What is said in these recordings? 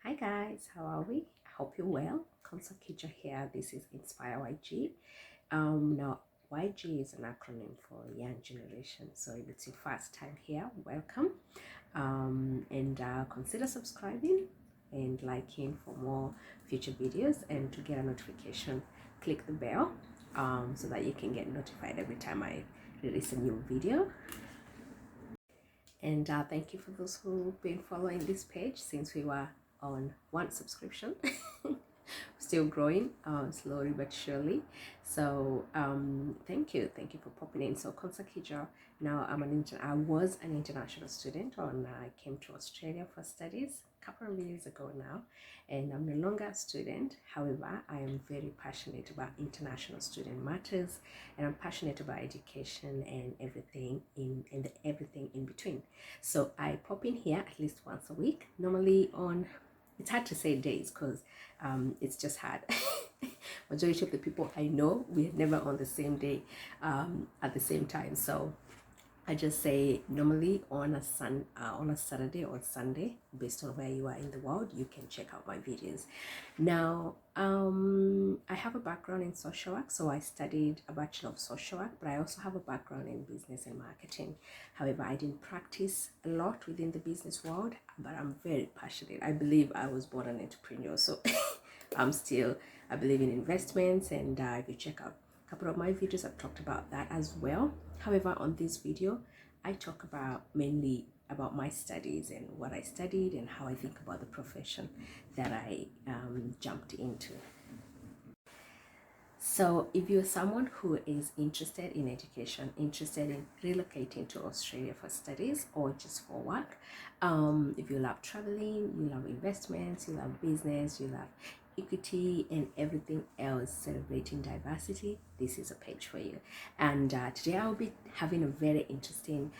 Hi guys, how are we? I hope you're well. Consult Teacher here. This is Inspire YG. Now YG is an acronym for Young Generation. So if it's your first time here, welcome. And consider subscribing and liking for more future videos. And to get a notification, click the bell so that you can get notified every time I release a new video. And thank you for those who've been following this page since we were on one subscription. Still growing slowly but surely. So thank you for popping in. So Konsakija, now I was an international student when I came to Australia for studies a couple of years ago now, and I'm no longer a student. However, I am very passionate about international student matters, and I'm passionate about education and everything in between. So I pop in here at least once a week, normally on, it's hard to say days because it's just hard. Majority of the people I know, we're never on the same day at the same time. So I just say normally on a Saturday or Sunday, based on where you are in the world, you can check out my videos. Now, I have a background in social work, so I studied a Bachelor of Social Work, but I also have a background in business and marketing. However, I didn't practice a lot within the business world, but I'm very passionate. I believe I was born an entrepreneur, so I believe in investments, and if you check out a couple of my videos, I've talked about that as well. However, on this video, I talk about mainly about my studies and what I studied and how I think about the profession that I jumped into. So if you're someone who is interested in education, interested in relocating to Australia for studies or just for work, if you love traveling, you love investments, you love business, you love equity and everything else celebrating diversity, this is a page for you. And today I'll be having a very interesting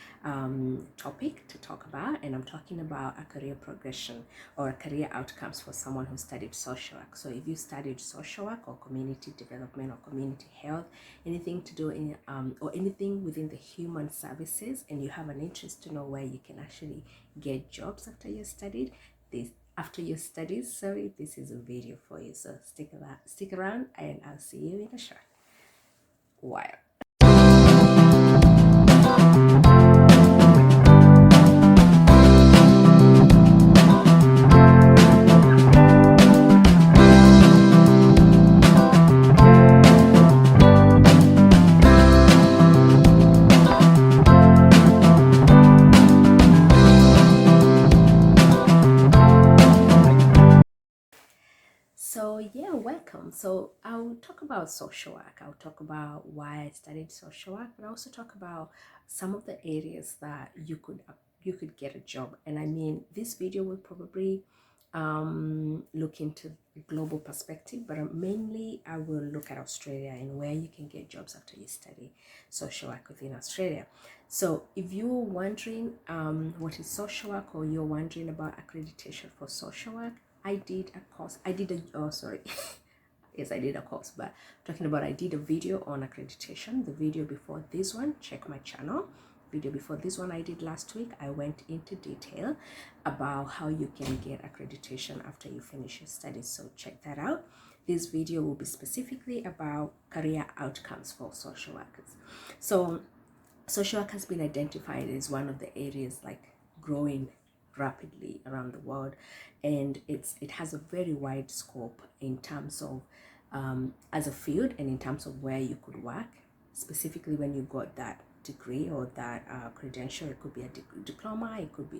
topic to talk about, and I'm talking about a career progression or career outcomes for someone who studied social work. So if you studied social work or community development or community health, anything to do in or anything within the human services, and you have an interest to know where you can actually get jobs after you studied after your studies, sorry, this is a video for you. So stick around and I'll see you in a short while. So yeah, welcome. So I'll talk about social work. I'll talk about why I studied social work, but I also talk about some of the areas that you could get a job. And I mean, this video will probably look into global perspective, but mainly I will look at Australia and where you can get jobs after you study social work within Australia. So if you're wondering what is social work, or you're wondering about accreditation for social work, I did a course. Yes, I did a course, but talking about, I did a video on accreditation. The video before this one, check my channel. Video before this one I did last week, I went into detail about how you can get accreditation after you finish your studies, so check that out. This video will be specifically about career outcomes for social workers. So social work has been identified as one of the areas like growing rapidly around the world, and it has a very wide scope in terms of as a field and in terms of where you could work. Specifically, when you got that degree or that credential, it could be a diploma, it could be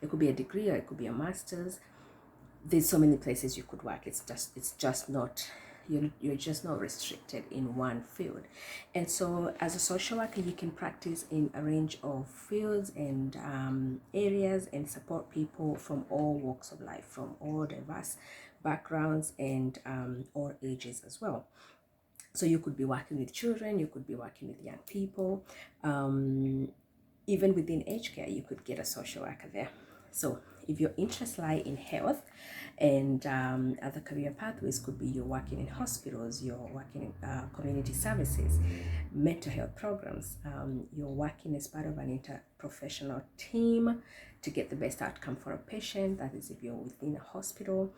it could be a degree, or it could be a master's. There's so many places you could work. It's just not, you're just not restricted in one field. And so as a social worker, you can practice in a range of fields and areas, and support people from all walks of life, from all diverse backgrounds and all ages as well. So you could be working with children, you could be working with young people, even within aged care, you could get a social worker there. So If your interests lie in health and other career pathways, could be you're working in hospitals, you're working in community services, mental health programs, you're working as part of an interprofessional team to get the best outcome for a patient, that is if you're within a hospital.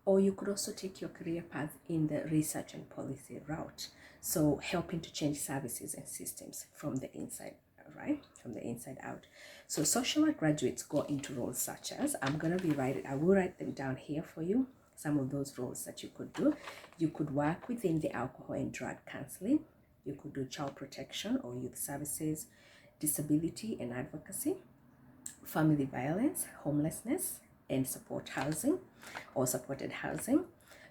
Or you could also take your career path in the research and policy route, so helping to change services and systems from the inside, right? From the inside out. So social work graduates go into roles such as, I will write them down here for you, some of those roles that you could do. You could work within the alcohol and drug counseling. You could do child protection or youth services, disability and advocacy, family violence, homelessness, and support housing or supported housing.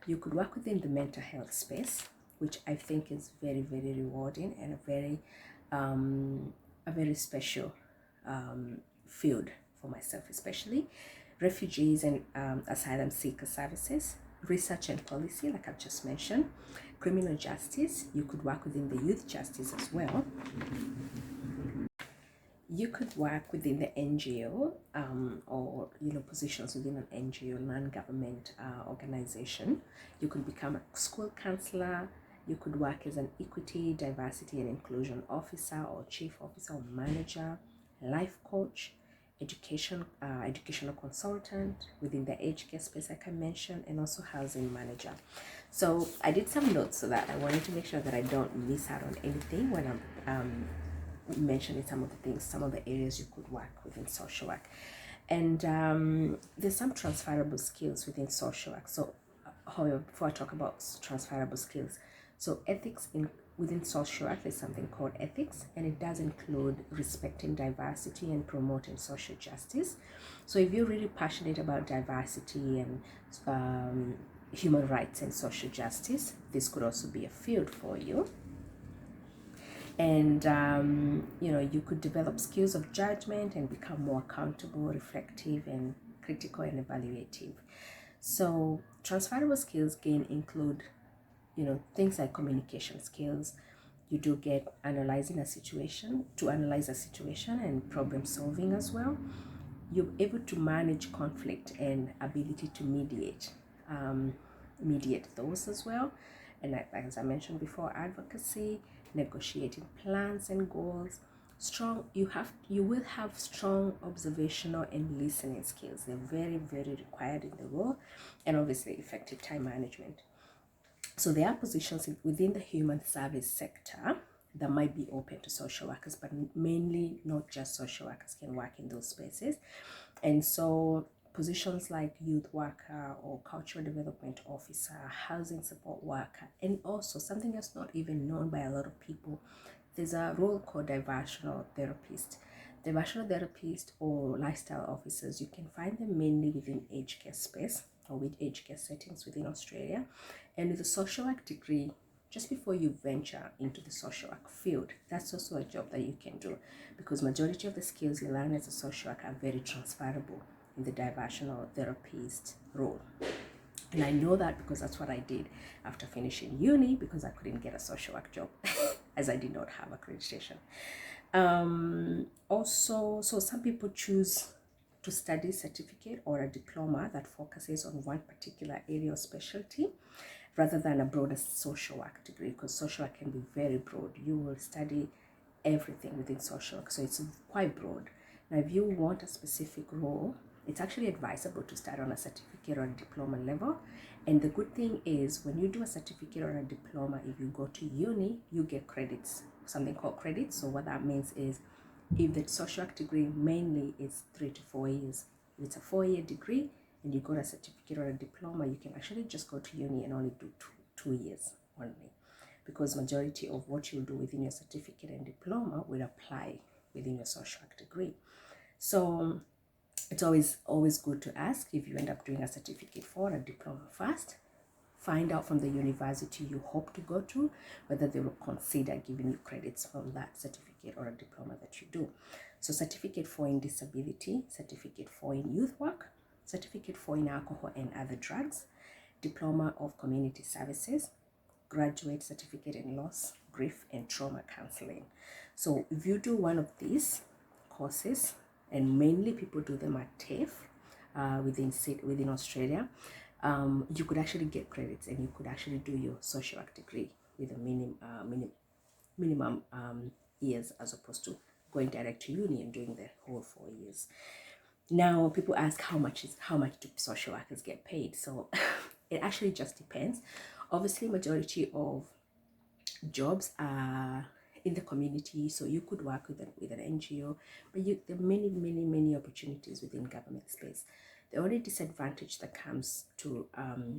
You could work within the mental health space, which I think is very, very rewarding and a very special field for myself, especially refugees and asylum seeker services, research and policy, like I've just mentioned, criminal justice. You could work within the youth justice as well. You could work within the NGO or positions within an NGO, non-government organization. You could become a school counselor. You could work as an equity, diversity and inclusion officer or chief officer or manager, life coach, educational consultant within the aged care space like I mentioned, and also housing manager. So I did some notes so that I wanted to make sure that I don't miss out on anything when I'm mentioning some of the things, some of the areas you could work within social work. And there's some transferable skills within social work. So however, before I talk about transferable skills, so ethics within social work, there's something called ethics, and it does include respecting diversity and promoting social justice. So if you're really passionate about diversity and human rights and social justice, this could also be a field for you. And you could develop skills of judgment and become more accountable, reflective, and critical and evaluative. So transferable skills again include things like communication skills. You do get analyze a situation and problem solving as well. You're able to manage conflict and ability to mediate those as well. And as I mentioned before, advocacy, negotiating plans and goals. You will have strong observational and listening skills. They're very, very required in the role, and obviously effective time management. So there are positions within the human service sector that might be open to social workers, but mainly not just social workers can work in those spaces. And so positions like youth worker or cultural development officer, housing support worker, and also something that's not even known by a lot of people, there's a role called diversional therapist. Diversional therapist or lifestyle officers, you can find them mainly within aged care space or with aged care settings within Australia. And with a social work degree, just before you venture into the social work field, that's also a job that you can do, because majority of the skills you learn as a social worker are very transferable in the diversional therapist role. And I know that because that's what I did after finishing uni, because I couldn't get a social work job as I did not have accreditation. Also, so some people choose to study certificate or a diploma that focuses on one particular area or specialty rather than a broader social work degree, because social work can be very broad. You will study everything within social work, so it's quite broad. Now, if you want a specific role, it's actually advisable to start on a certificate or a diploma level. And the good thing is, when you do a certificate or a diploma, if you go to uni, you get credits, something called credits. So what that means is, if the social work degree mainly is 3 to 4 years, if it's a 4-year degree and you got a certificate or a diploma, you can actually just go to uni and only do 2 years only, because majority of what you do within your certificate and diploma will apply within your social work degree. So it's always good to ask, if you end up doing a certificate or a diploma first, find out from the university you hope to go to whether they will consider giving you credits from that certificate or a diploma that you do. So certificate 4 in disability, certificate 4 in youth work, certificate 4 in alcohol and other drugs, diploma of community services, graduate certificate in loss, grief and trauma counseling. So if you do one of these courses, and mainly people do them at TAFE, within Australia, you could actually get credits and you could actually do your social work degree with a minimum years, as opposed to going direct to uni and doing the whole 4 years. Now people ask how much do social workers get paid? So it actually just depends. Obviously, majority of jobs are in the community, so you could work with an NGO, but there are many opportunities within government space. The only disadvantage that comes to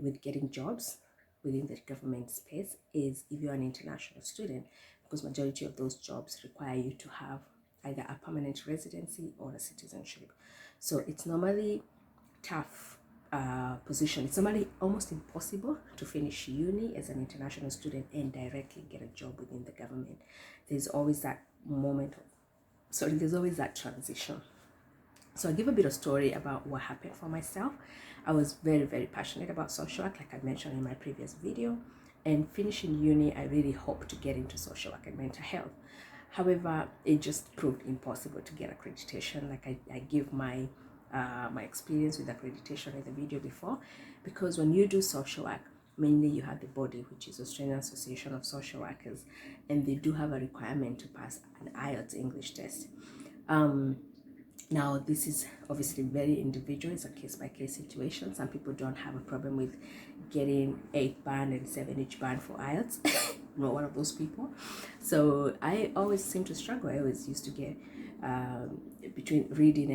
with getting jobs within the government space is if you're an international student, because majority of those jobs require you to have either a permanent residency or a citizenship. So it's normally tough position. It's normally almost impossible to finish uni as an international student and directly get a job within the government. There's always that there's always that transition. So I'll give a bit of story about what happened for myself. I was very passionate about social work, like I mentioned in my previous video, and finishing uni, I really hoped to get into social work and mental health. However, it just proved impossible to get accreditation. Like I give my experience with accreditation in the video before, because when you do social work, mainly you have the body, which is Australian Association of Social Workers, and they do have a requirement to pass an IELTS English test. Now, this is obviously very individual. It's a case-by-case situation. Some people don't have a problem with getting 8 band and 7 band for IELTS. I'm not one of those people. So I always seem to struggle. I always used to get between reading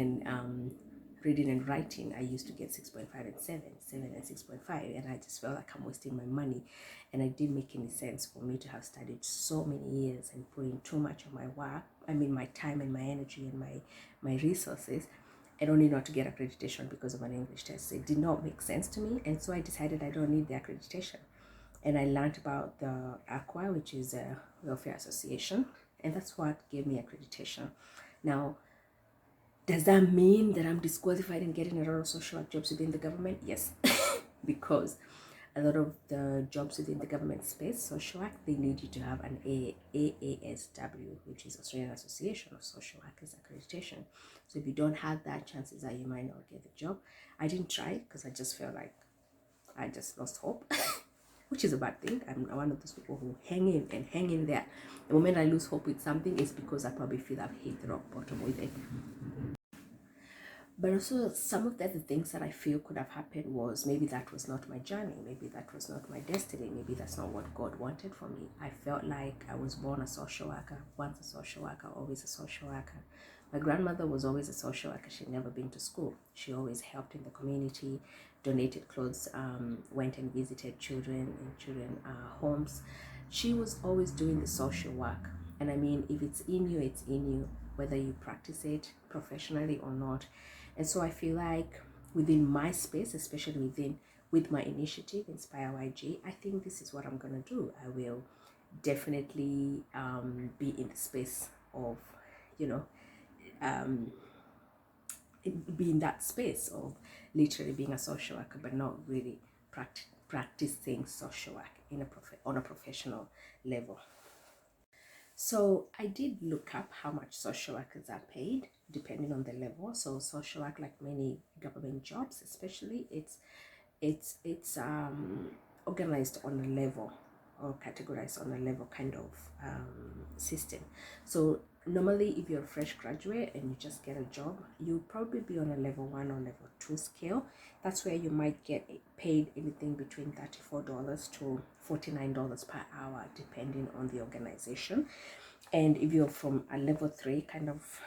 and writing, I used to get 6.5 and 7 and 6.5, and I just felt like I'm wasting my money, and it didn't make any sense for me to have studied so many years and put in too much of my work, my time and my energy and my resources, and only not to get accreditation because of an English test. It did not make sense to me, and so I decided I don't need the accreditation. And I learned about the ACWA, which is a welfare association, and that's what gave me accreditation. Now, does that mean that I'm disqualified in getting a lot of social work jobs within the government? Yes, because a lot of the jobs within the government space, social work, they need you to have an AASW, which is Australian Association of Social Workers accreditation. So if you don't have that, chances are you might not get the job. I didn't try because I just felt like I just lost hope, which is a bad thing. I'm one of those people who hang in there. The moment I lose hope with something, it's because I probably feel I've hit the rock bottom with it. But also, some of the other things that I feel could have happened was maybe that was not my journey, maybe that was not my destiny, maybe that's not what God wanted for me. I felt like I was born a social worker, once a social worker, always a social worker. My grandmother was always a social worker. She'd never been to school. She always helped in the community, donated clothes, went and visited children in children homes. She was always doing the social work. And I mean, if it's in you, it's in you, whether you practice it professionally or not. And so I feel like within my space, especially with my initiative, Inspire YG, I think this is what I'm going to do. I will definitely be in the space of, be in that space of literally being a social worker, but not really practicing social work on a professional level. So I did look up how much social workers are paid depending on the level. So social work, like many government jobs, especially, it's organized on a level or categorized on a level kind of system. So normally, if you're a fresh graduate and you just get a job, you'll probably be on a level 1 or level 2 scale. That's where you might get paid anything between $34 to $49 per hour, depending on the organization. And if you're from a level 3 kind of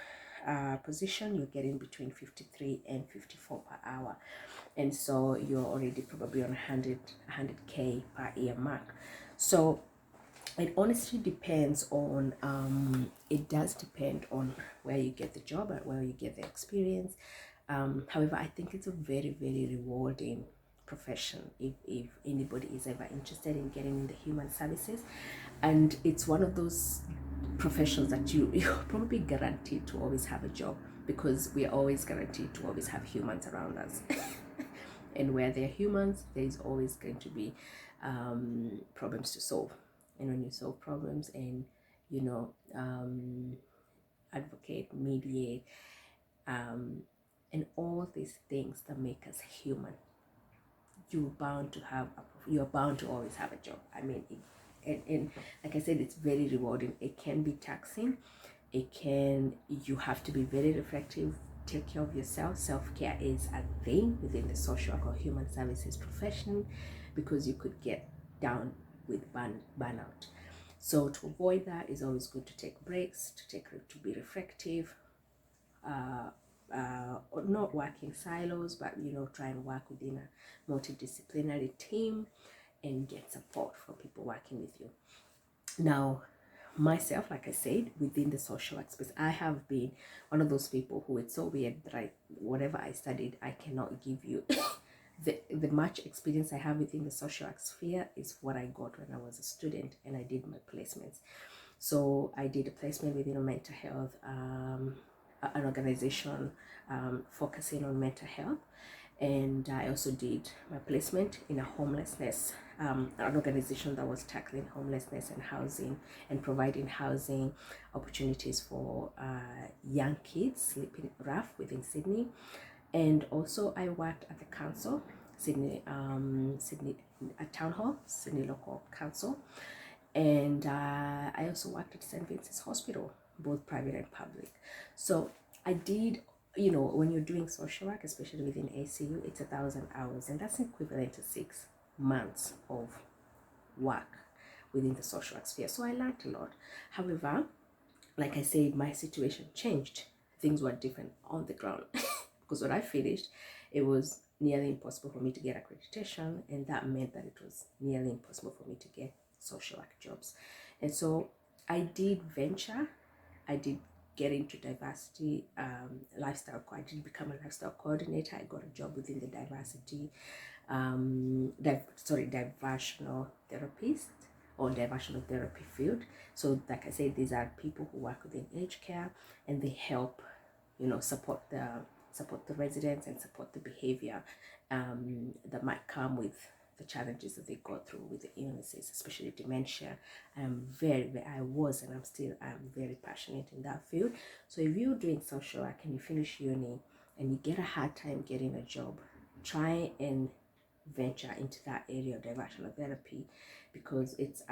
position, you're getting between 53 and 54 per hour. And so you're already probably on 100K per year mark. So it honestly depends on, it does depend on where you get the job and where you get the experience. However, I think it's a very rewarding profession if anybody is ever interested in getting in the human services. And it's one of those professions that you're probably guaranteed to always have a job, because we are always guaranteed to always have humans around us. And where there are humans, there is always going to be problems to solve. And when you solve problems and advocate, mediate, and all these things that make us human. You're bound to always have a job. I mean, and like I said, it's very rewarding. It can be taxing. You have to be very reflective, take care of yourself. Self-care is a thing within the social work or human services profession, because you could get down with burnout. So to avoid that, it's always good to take breaks, to be reflective, or not work in silos, but try and work within a multidisciplinary team and get support from people working with you. Now, myself, like I said, within the social work space, I have been one of those people who, it's so weird that whatever I studied, I cannot give you the much experience I have within the social work sphere is what I got when I was a student and I did my placements. So I did a placement within a mental health, an organization focusing on mental health, and I also did my placement in a homelessness, an organization that was tackling homelessness and housing and providing housing opportunities for young kids sleeping rough within Sydney. And also I worked at the council, Sydney, at Town Hall, Sydney Local Council, and I also worked at St. Vincent's Hospital, both private and public. So I did, when you're doing social work, especially within ACU, it's 1,000 hours, and that's equivalent to 6 months of work within the social work sphere. So I learned a lot. However, like I said, my situation changed. Things were different on the ground because when I finished, it was nearly impossible for me to get accreditation, and that meant that it was nearly impossible for me to get social work jobs. And so I did get into diversity, lifestyle. I did become a lifestyle coordinator. I got a job within the diversity, diversional therapist or diversional therapy field. So like I said, these are people who work within aged care, and they help, support the residents and support the behavior that might come with the challenges that they go through with the illnesses, especially dementia. I was and I'm very passionate in that field. So if you're doing social work and you finish uni and you get a hard time getting a job, try and venture into that area of diversional therapy, because it's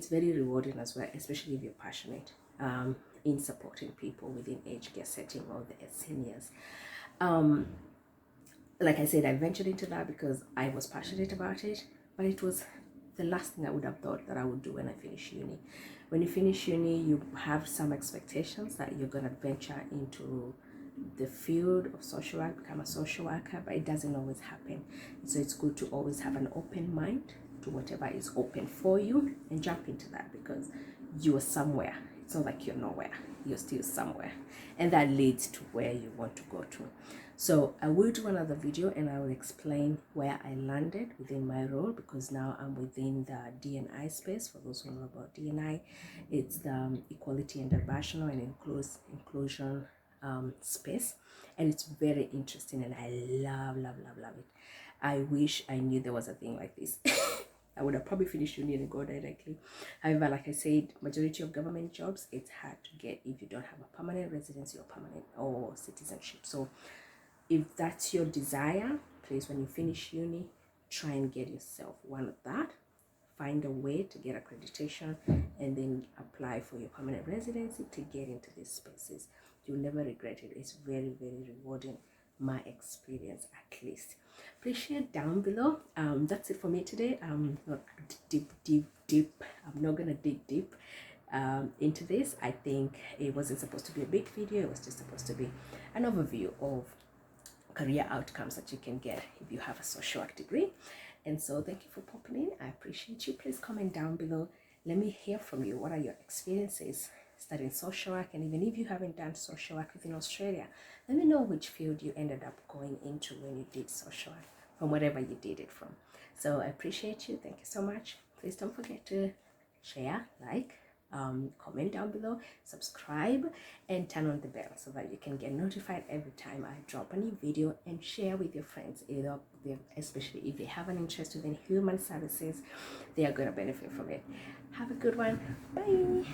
very rewarding as well, especially if you're passionate in supporting people within aged care setting or the seniors. Like I said, I ventured into that because I was passionate about it, but it was the last thing I would have thought that I would do when I finish uni. When you finish uni, you have some expectations that you're going to venture into the field of social work, become a social worker, but it doesn't always happen. So it's good to always have an open mind to whatever is open for you and jump into that, because you're somewhere. It's not like you're nowhere, you're still somewhere, and that leads to where you want to go to. So I will do another video and I will explain where I landed within my role, because now I'm within the D&I space. For those who know about D&I, it's the equality and diversity and inclusion space, and it's very interesting, and I love it. I wish I knew there was a thing like this. I would have probably finished uni and go directly. However, like I said, majority of government jobs, it's hard to get if you don't have a permanent residency or permanent or citizenship. So if that's your desire, please, when you finish uni, try and get yourself one of that. Find a way to get accreditation and then apply for your permanent residency to get into these spaces. You'll never regret it. It's very, very rewarding, my experience at least. Please share down below. That's it for me today. I'm not deep. I'm not gonna dig deep into this. I think it wasn't supposed to be a big video. It was just supposed to be an overview of career outcomes that you can get if you have a social work degree. And so thank you for popping in. I appreciate you. Please comment down below. Let me hear from you. What are your experiences studying social work? And even if you haven't done social work within Australia, let me know which field you ended up going into when you did social work, from wherever you did it from. So I appreciate you. Thank you so much. Please don't forget to share, like, comment down below, subscribe, and turn on the bell so that you can get notified every time I drop a new video, and share with your friends, especially if they have an interest in human services. They are going to benefit from it. Have a good one. Bye.